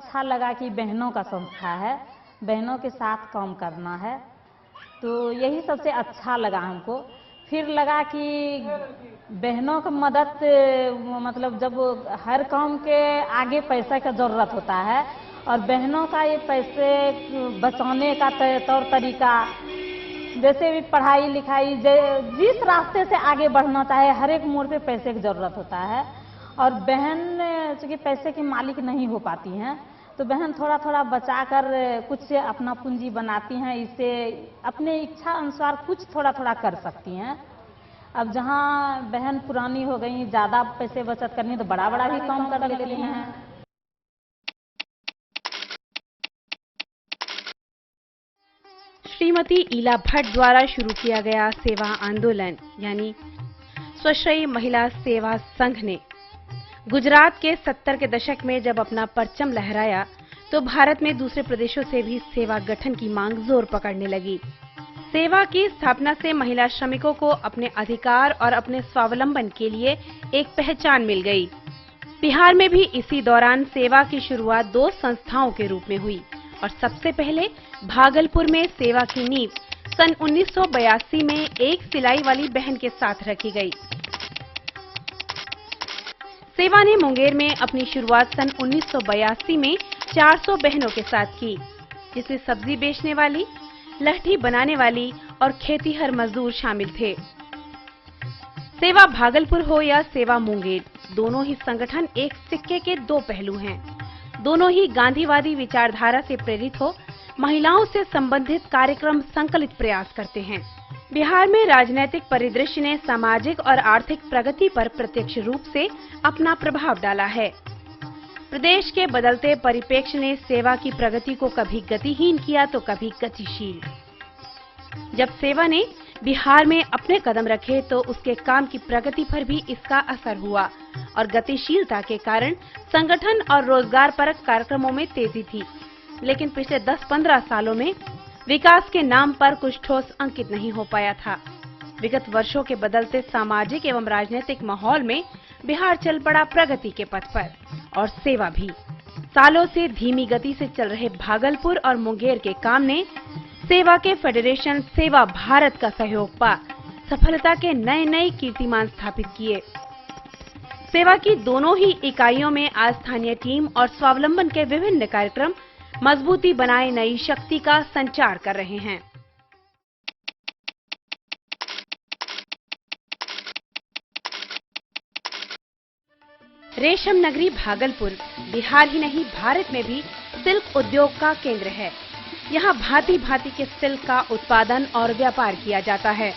अच्छा लगा कि बहनों का संस्था है, बहनों के साथ काम करना है, तो यही सबसे अच्छा लगा हमको। फिर लगा कि बहनों का मदद, मतलब जब हर काम के आगे पैसे का ज़रूरत होता है और बहनों का ये पैसे बचाने का तौर तरीका, जैसे भी पढ़ाई लिखाई जिस रास्ते से आगे बढ़ना चाहे, हर एक मोड़ पे पैसे की ज़रूरत होता है। और बहन चूँकि पैसे की मालिक नहीं हो पाती हैं, तो बहन थोड़ा थोड़ा बचा कर कुछ अपना पूंजी बनाती हैं, इससे अपने इच्छा अनुसार कुछ थोड़ा थोड़ा कर सकती हैं। अब जहाँ बहन पुरानी हो गई, ज़्यादा पैसे बचत करनी, तो बड़ा बड़ा भी काम कर लेती हैं। श्रीमती ईला भट्ट द्वारा शुरू किया गया सेवा आंदोलन यानी स्वश्रयी महिला सेवा संघ ने गुजरात के 70 के दशक में जब अपना परचम लहराया, तो भारत में दूसरे प्रदेशों से भी सेवा गठन की मांग जोर पकड़ने लगी। सेवा की स्थापना से महिला श्रमिकों को अपने अधिकार और अपने स्वावलंबन के लिए एक पहचान मिल गई। बिहार में भी इसी दौरान सेवा की शुरुआत 2 संस्थाओं के रूप में हुई और सबसे पहले भागलपुर में सेवा की नींव सन 1982 में एक सिलाई वाली बहन के साथ रखी गई। सेवा ने मुंगेर में अपनी शुरुआत सन 1982 में 400 बहनों के साथ की, जिसमें सब्जी बेचने वाली, लहठी बनाने वाली और खेतीहर मजदूर शामिल थे। सेवा भागलपुर हो या सेवा मुंगेर, दोनों ही संगठन एक सिक्के के 2 पहलू हैं। दोनों ही गांधीवादी विचारधारा से प्रेरित हो महिलाओं से संबंधित कार्यक्रम संकलित प्रयास करते हैं। बिहार में राजनीतिक परिदृश्य ने सामाजिक और आर्थिक प्रगति पर प्रत्यक्ष रूप से अपना प्रभाव डाला है। प्रदेश के बदलते परिप्रेक्ष्य ने सेवा की प्रगति को कभी गतिहीन किया तो कभी गतिशील। जब सेवा ने बिहार में अपने कदम रखे तो उसके काम की प्रगति पर भी इसका असर हुआ और गतिशीलता के कारण संगठन और रोजगारपरक कार्यक्रमों में तेजी थी। लेकिन पिछले 10-15 सालों में विकास के नाम पर कुछ ठोस अंकित नहीं हो पाया था। विगत वर्षों के बदलते सामाजिक एवं राजनीतिक माहौल में बिहार चल पड़ा प्रगति के पथ पर और सेवा भी। सालों से धीमी गति से चल रहे भागलपुर और मुंगेर के काम ने सेवा के फेडरेशन सेवा भारत का सहयोग पा सफलता के नए कीर्तिमान स्थापित किए। सेवा की दोनों ही इकाइयों में आज स्थानीय टीम और स्वावलंबन के विभिन्न कार्यक्रम मजबूती बनाए नई शक्ति का संचार कर रहे हैं। रेशम नगरी भागलपुर बिहार ही नहीं भारत में भी सिल्क उद्योग का केंद्र है। यहाँ भांति भांति के सिल्क का उत्पादन और व्यापार किया जाता है।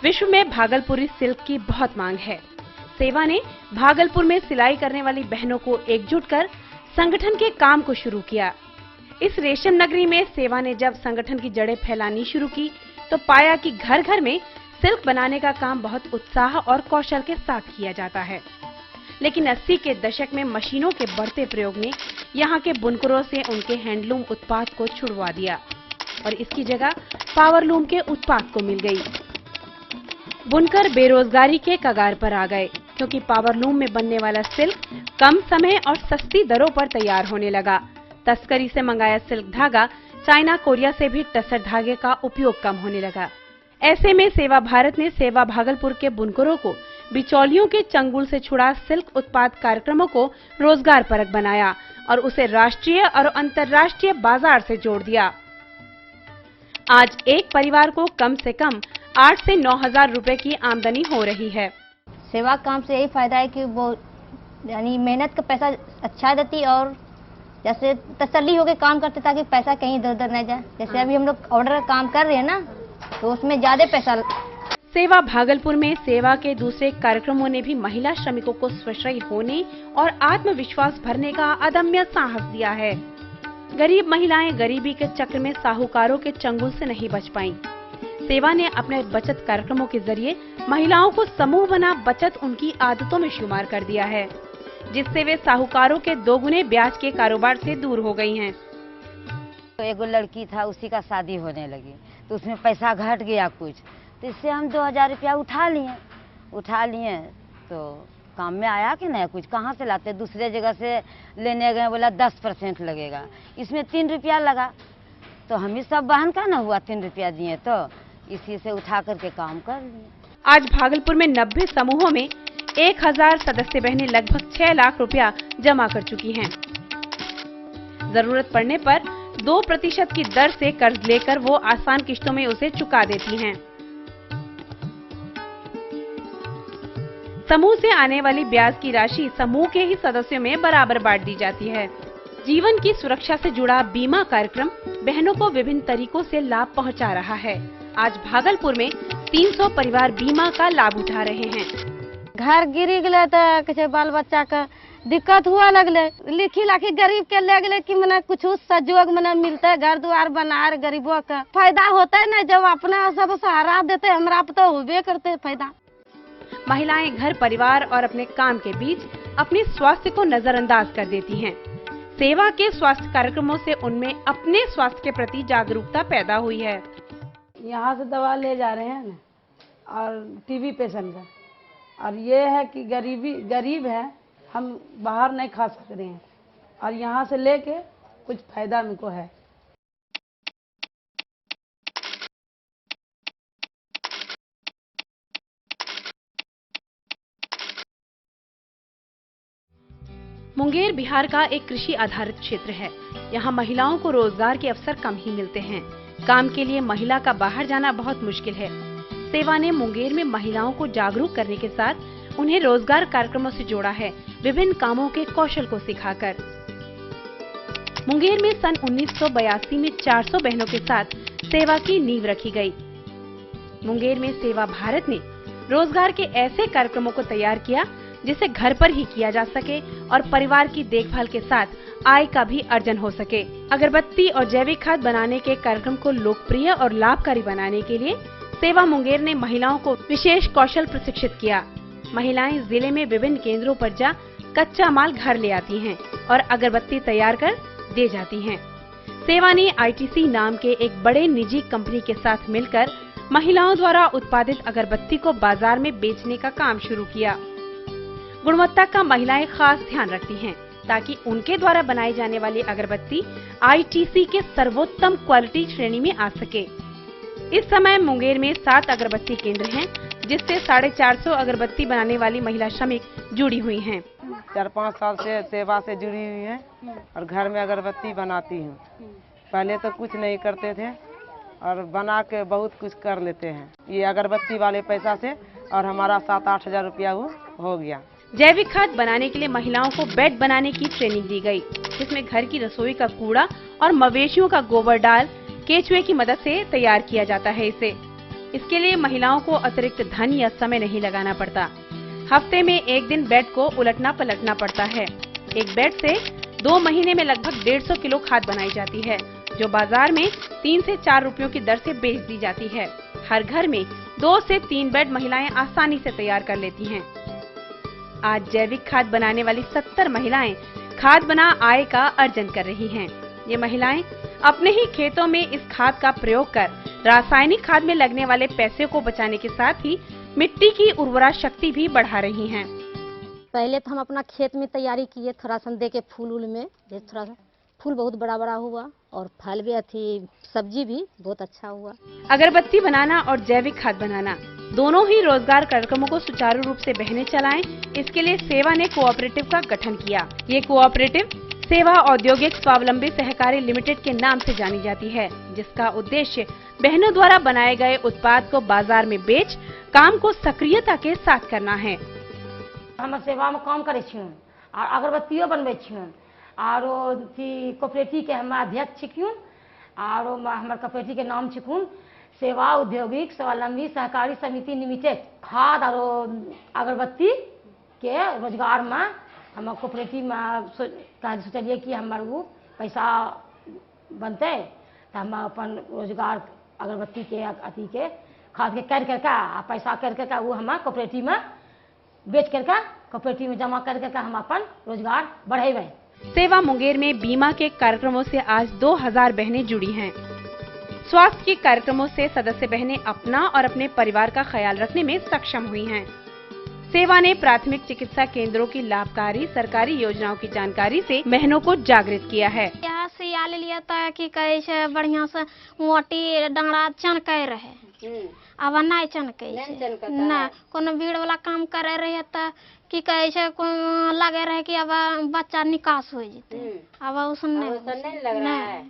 विश्व में भागलपुरी सिल्क की बहुत मांग है। सेवा ने भागलपुर में सिलाई करने वाली बहनों को एकजुट कर संगठन के काम को शुरू किया। इस रेशम नगरी में सेवा ने जब संगठन की जड़ें फैलानी शुरू की तो पाया कि घर घर में सिल्क बनाने का काम बहुत उत्साह और कौशल के साथ किया जाता है। लेकिन 80 के दशक में मशीनों के बढ़ते प्रयोग ने यहाँ के बुनकरों से उनके हैंडलूम उत्पाद को छुड़वा दिया और इसकी जगह पावरलूम के उत्पाद को मिल गई। बुनकर बेरोजगारी के कगार पर आ गए क्योंकि पावरलूम में बनने वाला सिल्क कम समय और सस्ती दरों पर तैयार होने लगा। तस्करी से मंगाया सिल्क धागा चाइना कोरिया से भी टसर धागे का उपयोग कम होने लगा। ऐसे में सेवा भारत ने सेवा भागलपुर के बुनकरों को बिचौलियों के चंगुल से छुड़ा सिल्क उत्पाद कार्यक्रमों को रोजगार परक बनाया और उसे राष्ट्रीय और अंतर्राष्ट्रीय बाजार से जोड़ दिया। आज एक परिवार को कम से कम 8 से 9 हजार रुपए की आमदनी हो रही है। सेवा काम से यही फायदा है कि वो यानी मेहनत का पैसा अच्छा देती और जैसे तसल्ली होकर काम करते ताकि पैसा कहीं इधर उधर न जाए। जैसे अभी हम लोग ऑर्डर का काम कर रहे हैं ना, तो उसमें ज्यादा पैसा। सेवा भागलपुर में सेवा के दूसरे कार्यक्रमों ने भी महिला श्रमिकों को स्वश्रयी होने और आत्मविश्वास भरने का अदम्य साहस दिया है। गरीब महिलाएं गरीबी के चक्र में साहूकारों के चंगुल से नहीं बच पाईं। सेवा ने अपने बचत कार्यक्रमों के जरिए महिलाओं को समूह बना बचत उनकी आदतों में शुमार कर दिया है, जिससे वे साहूकारों के 2 गुने ब्याज के कारोबार से दूर हो गई हैं। तो एक लड़की था, उसी का शादी होने लगी तो उसमें पैसा घट गया कुछ, तो इससे हम 2000 रुपया उठा लिए तो काम में आया कि नहीं, कुछ कहाँ से लाते, दूसरे जगह से लेने गए, बोला 10% लगेगा, इसमें 3 रुपया लगा, तो हम ही सब बहन का ना हुआ 3 रुपया दिए, तो इसी से उठा करके काम कर लिए। आज भागलपुर में 90 समूहों में 1000 सदस्य बहनें लगभग 6 लाख रुपया जमा कर चुकी हैं। जरूरत पड़ने पर 2% की दर से कर्ज लेकर वो आसान किश्तों में उसे चुका देती हैं। समूह से आने वाली ब्याज की राशि समूह के ही सदस्यों में बराबर बांट दी जाती है। जीवन की सुरक्षा से जुड़ा बीमा कार्यक्रम बहनों को विभिन्न तरीकों से लाभ पहुंचा रहा है। आज भागलपुर में 300 परिवार बीमा का लाभ उठा रहे हैं। घर गिरी गए तो किसी बाल बच्चा का दिक्कत हुआ लगले, लिखी लाखी गरीब के ले गए कि मने कुछ सहयोग मने मिलते, घर द्वार बनाए गरीबों का फायदा होता है ना, जब अपना सब सहारा देते हमरा तो होबे करते फायदा। महिलाएं घर परिवार और अपने काम के बीच अपने स्वास्थ्य को नजरअंदाज कर देती हैं। सेवा के स्वास्थ्य कार्यक्रमों से उनमें अपने स्वास्थ्य के प्रति जागरूकता पैदा हुई है। यहाँ से दवा ले जा रहे हैं ना, और टीबी पेशेंट का, और ये है कि गरीब है, हम बाहर नहीं खा सक रहे हैं, और यहाँ से लेके कुछ फायदा हमको है। मुंगेर बिहार का एक कृषि आधारित क्षेत्र है। यहाँ महिलाओं को रोजगार के अवसर कम ही मिलते हैं। काम के लिए महिला का बाहर जाना बहुत मुश्किल है। सेवा ने मुंगेर में महिलाओं को जागरूक करने के साथ उन्हें रोजगार कार्यक्रमों से जोड़ा है, विभिन्न कामों के कौशल को सिखाकर। मुंगेर में सन 1982 में 400 बहनों के साथ सेवा की नींव रखी गई। मुंगेर में सेवा भारत ने रोजगार के ऐसे कार्यक्रमों को तैयार किया जिसे घर पर ही किया जा सके और परिवार की देखभाल के साथ आय का भी अर्जन हो सके। अगरबत्ती और जैविक खाद बनाने के कार्यक्रम को लोकप्रिय और लाभकारी बनाने के लिए सेवा मुंगेर ने महिलाओं को विशेष कौशल प्रशिक्षित किया। महिलाएं जिले में विभिन्न केंद्रों पर जा कच्चा माल घर ले आती हैं और अगरबत्ती तैयार कर दे जाती हैं। सेवा ने ITC नाम के एक बड़े निजी कंपनी के साथ मिलकर महिलाओं द्वारा उत्पादित अगरबत्ती को बाजार में बेचने का काम शुरू किया। गुणवत्ता का महिलाएं खास ध्यान रखती हैं ताकि उनके द्वारा बनाई जाने वाली अगरबत्ती ITC के सर्वोत्तम क्वालिटी श्रेणी में आ सके। इस समय मुंगेर में 7 अगरबत्ती केंद्र हैं, जिससे 450 अगरबत्ती बनाने वाली महिला श्रमिक जुड़ी हुई हैं। 4-5 साल से सेवा से जुड़ी हुई हैं और घर में अगरबत्ती बनाती हूँ। पहले तो कुछ नहीं करते थे और बना के बहुत कुछ कर लेते हैं। ये अगरबत्ती वाले पैसा से और हमारा 7-8 हजार रुपया हो गया। जैविक खाद बनाने के लिए महिलाओं को बेड बनाने की ट्रेनिंग दी गई, जिसमें घर की रसोई का कूड़ा और मवेशियों का गोबर डाल केचुए की मदद से तैयार किया जाता है। इसके लिए महिलाओं को अतिरिक्त धन या समय नहीं लगाना पड़ता। हफ्ते में एक दिन बेड को उलटना पलटना पड़ता है। एक बेड से 2 महीने में लगभग 150 किलो खाद बनाई जाती है, जो बाजार में 3 से 4 रुपयों की दर से बेच दी जाती है। हर घर में 2 से 3 बेड महिलाएं आसानी से तैयार कर लेती हैं। आज जैविक खाद बनाने वाली 70 महिलाएं खाद बना आय का अर्जन कर रही हैं। ये महिलाएं अपने ही खेतों में इस खाद का प्रयोग कर रासायनिक खाद में लगने वाले पैसे को बचाने के साथ ही मिट्टी की उर्वरा शक्ति भी बढ़ा रही हैं। पहले तो हम अपना खेत में तैयारी किए, थोड़ा सा दे के फूल में, थोड़ा सा फूल बहुत बड़ा बड़ा हुआ और फल भी सब्जी भी बहुत अच्छा हुआ। अगरबत्ती बनाना और जैविक खाद बनाना दोनों ही रोजगार कार्यक्रमों को सुचारू रूप से बहनें चलाएं, इसके लिए सेवा ने कोऑपरेटिव का गठन किया। ये कोऑपरेटिव सेवा औद्योगिक स्वावलंबी सहकारी लिमिटेड के नाम से जानी जाती है, जिसका उद्देश्य बहनों द्वारा बनाए गए उत्पाद को बाजार में बेच काम को सक्रियता के साथ करना है। हम सेवा में काम करे छियन और अगरबत्तियों बनबे छियन और कोऑपरेटिव के हम अध्यक्ष छिकून और हमारे कोऑपरेटिव के नाम छिकून सेवा औद्योगिक स्वावलंबी सहकारी समिति लिमिटेड। खाद और अगरबत्ती के रोजगार में हम कोऑपरेटिव में सोचलिए कि हमारे वो पैसा बनते तो हम अपन रोजगार अगरबत्ती के अथी के खाद के कर करके पैसा कर करके वो हम कोऑपरेटिव में बेच करके कोऑपरेटिव में जमा कर करके हम अपन रोजगार बढ़ेबे। सेवा मुंगेर में बीमा के कार्यक्रमों से आज 2000 बहनें जुड़ी हैं। स्वास्थ्य के कार्यक्रमों से सदस्य बहनें अपना और अपने परिवार का ख्याल रखने में सक्षम हुई हैं। सेवा ने प्राथमिक चिकित्सा केंद्रों की लाभकारी सरकारी योजनाओं की जानकारी से बहनों को जागृत किया है। यहाँ से आल लिया था कि कहे छे बढ़िया से मोटी डांगरा चनकै रहे, अब नहीं चनकै ना कोनो भीड़ वाला काम करे रहे तो कि कहे छे लगे रहे कि अब बच्चा निकास हो जते, अब उसने लग रहा है।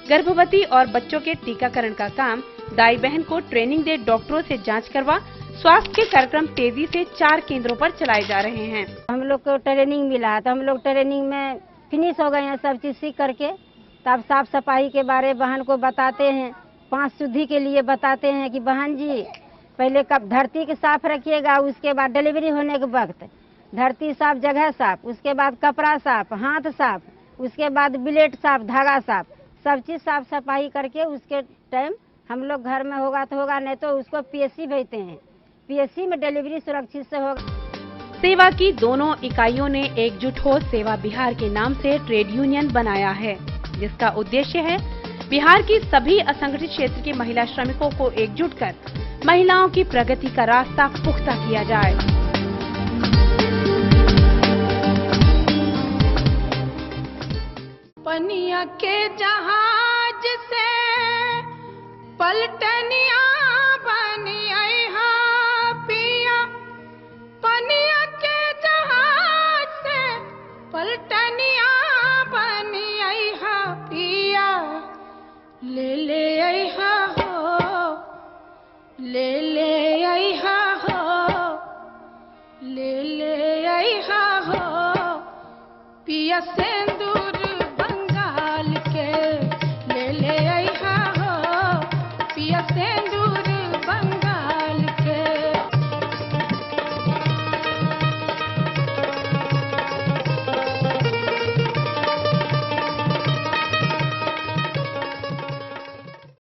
गर्भवती और बच्चों के टीकाकरण का काम दाई बहन को ट्रेनिंग दे डॉक्टरों से जांच करवा स्वास्थ्य के कार्यक्रम तेजी से 4 केंद्रों पर चलाए जा रहे हैं। हम लोग को ट्रेनिंग मिला है तो हम लोग ट्रेनिंग में फिनिश हो गए हैं, सब चीज सीख करके तब साफ सफाई के बारे बहन को बताते हैं, 5 शुद्धि के लिए बताते हैं कि बहन जी पहले कब धरती के साफ रखिएगा, उसके बाद डिलीवरी होने के वक्त धरती साफ, जगह साफ, उसके बाद कपड़ा साफ, हाथ साफ, उसके बाद ब्लेड साफ, धागा साफ, सब चीज साफ सफाई करके उसके टाइम हम लोग घर में होगा तो होगा, नहीं तो उसको पीएससी भेजते हैं, पीएससी में डिलीवरी सुरक्षित से होगा। सेवा की दोनों इकाइयों ने एकजुट हो सेवा बिहार के नाम से ट्रेड यूनियन बनाया है, जिसका उद्देश्य है बिहार की सभी असंगठित क्षेत्र की महिला श्रमिकों को एकजुट कर महिलाओं की प्रगति का रास्ता पुख्ता किया जाए। पनिया के जहाज से पलटनिया बनी आई हा पिया, पनिया के जहाज से पलटनिया बनी आई हा पिया, ले आई हा हो, ले आई हा हो, ले आई हा हो पिया सिंदूर बंगाल के, ले आई हा हो पिया से